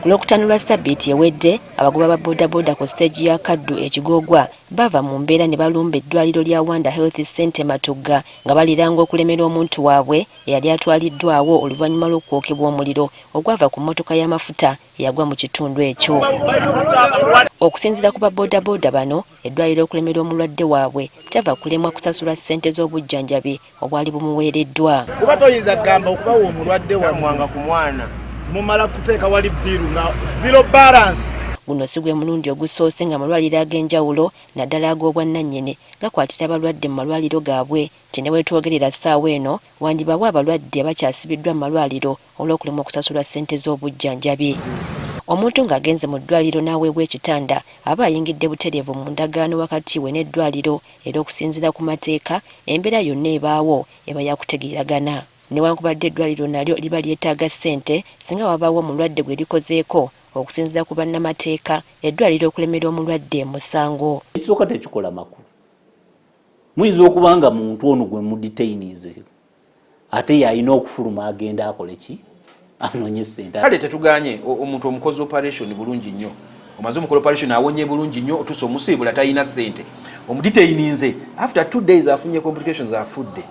Ku Lwokutaano lwa Ssabbiiti ewedde, abagoba ba bodaboda ku siteegi ya Kaddu Ekigogwa bava mu mbeera ne balumba eddwaliro lya Wanda Health Center Matugga nga baliranga okulemera omuntu waabwe eyali atwaliddwawo oluvannyuma lw'okwokebwa omuliro ogwava ku mmotoka y'amafuta eyagwa mu kitundu ekyo. Okusinziira ku babodaboda bano, eddwaliro okulemera omulwadde waabwe kyava kulemwa kusasula ssente z'obujjanjabi obwali bumuweereddwa. Kuba toyinza kugamba okubawa omulwadde wamwanga ku mwana mumala kuteeka wali bbiru nga zero balance. Guno si gwe mulundi ogusoose nga amalwaliro ag'enjawulo naddala ag'obwannannyini gakwatira abalwadde mu malwaliro gaabwe nti ne weetwogerera ssaawa eno wandibawa abalwadde abakyasibiddwa mu malwaliro olw'okulemwa okusasula ssente z'obujjanjabi. Omuntu ng'agenze mu ddwaliro n'aweebwa ekitanda aba ayingidde butereevu mu ndagaano wakati we n'eddwaliro era okusinziira ku mateeka embeera yonna ebaawo eba yakutegeeragana. Newankubadde eddwaliro nalyo liba lyetaaga ssente singa wabaawo omulwadde gwe likozeeko. Okusinziira ku bannamateeka, eddwaliro okulemera omulwadde musango. Ekisooka tekikola makulu. Muyinza okuba nga muntu ono gwe mudetainize ate yalina okufuluma agenda akole ki? Anoonye ssente. Kale tetuganye omuntu omukozi operation bulungi nnyo. Omaze omukola operation awonye bulungi nnyo otuuse omusiibula talina ssente. Omudetaininze after 2 days afunye complications afudde.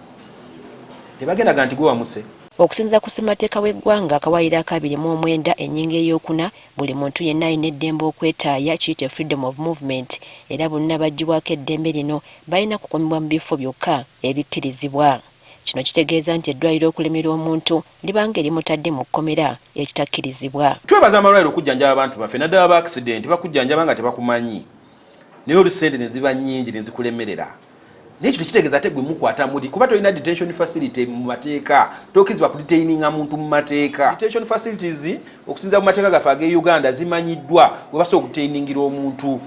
Tebagenda ganti gwe wamuse. Okusinziira ku ssemateeka w'eggwanga akawaayiro akabiri mu omwenda ennyingo ey'okuna, buli muntu yenna alina eddembe okwetaaya kiyite freedom of movement era bonna baggyibwako eddembe lino balina kukuumibwa mu bifo byokka ebikkirizibwa. Kino kitegeeza nti eddwaliro okulemera omuntu libanga erimutadde mu kkomera ekitakkirizibwa. Twebaza amalwaliro okujjanjaba abantu baffe naddala ba accident bakujjanjaba nga tebakumanyi. Naye olusente ne ziba nnyingi ne zikulemerera. N'ekyo kitegeeza ate gwe mukwata muli kuba tolina detention facility mu mateeka tokizibwa ku detaininga muntu mu mateeka. Detention facilities okusinziira mu mateeka gaffe ag'e Uganda zimanyiddwa we basobola okudetainingira omuntu,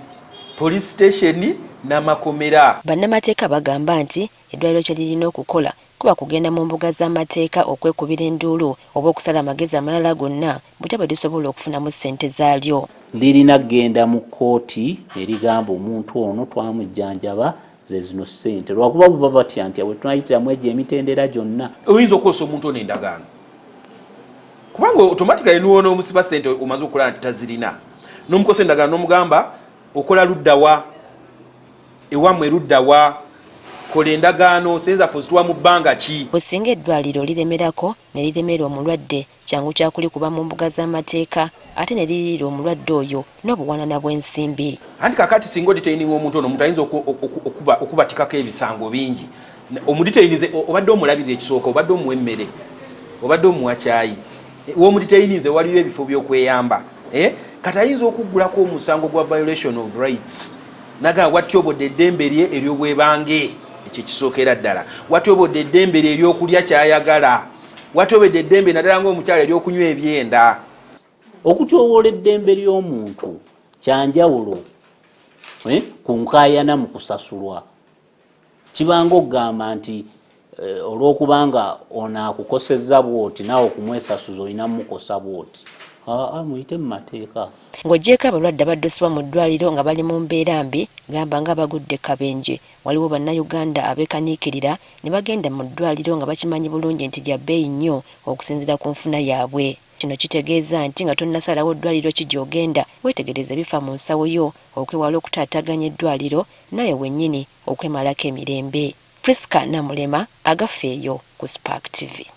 police station n'amakomera. Bannamateeka bagamba nti eddwaliro kye lirina okukola kuba kugenda mu mbuga z'amateeka okwekubira enduulu oba okusala amagezi amalala gonna butya bwe lisobola okufunamu ssente zaalyo. Lirina kgenda mu kkooti erigamba omuntu ono twamujjanjaba ze zino ssente lwakuba buba batya nti bwe tunayitiramu egyo emitendera gyonna. Oyinza okukosa omuntu ono endagaano kubanga automatically nuwona omusiba ssente omaze okulaba nti tazirina n'omukosa endagaano n'omugamba okola luddawa ewammwe luddawa kola endagaano senza fozitwa mu bbanga ki. Bwesinga eddwaliro liremerako ne liremera omulwadde kyangu kyakuli kuba mu mbuga z'amateeka ate ne liriira omulwadde oyo n'obuwanana bw'ensimbi. Anti kakati singa odetaininga omuntu ono omuntu ayinza okubatikako ebisango bingi. Omudetaininze obadde omulabirira ekisooka obadde omuwa emmere obadde omuwa caayi w'omudetaininze waliyo ebifo by'okweyamba kati ayinza okuggulako omusango gwa violation of rights naga watyobodde eddembe lye ery'obwebange ekyo kisookera ddala watyobodde eddembe lye ery'okulya kyayagala watyobodde eddembe naddala ng'omukyala ery'okunywa ebyenda. Okutyowoola eddembe ly'omuntu kyanjawulo ku nkaayana mu kusasulwa. Kibanga okugamba nti olw'okubanga ono akukosezza bw'oti naawe okumwesasuza olina mukosa bw'oti. Muyite mu mateeka. Ng'oggyeko abalwadde abaddusibwa mu ddwaliro nga bali mu mbeera mbi, gamba ng'abagudde kabenje, waliwo Bannayuganda abeekaniikirira ne bagenda mu ddwaliro nga bakimanyi bulungi nti lya bbeeyi nnyo okusinziira ku nfuna yaabwe. Kino kitegeeza nti nga tonnasalawo ddwaliro ki gy'ogenda weetegereza ebifa mu nsawo yo okwewala okutaataganya eddwaliro naye wennyini okwemalako emirembe. Priska Namulema agafeeyo ku Spark TV.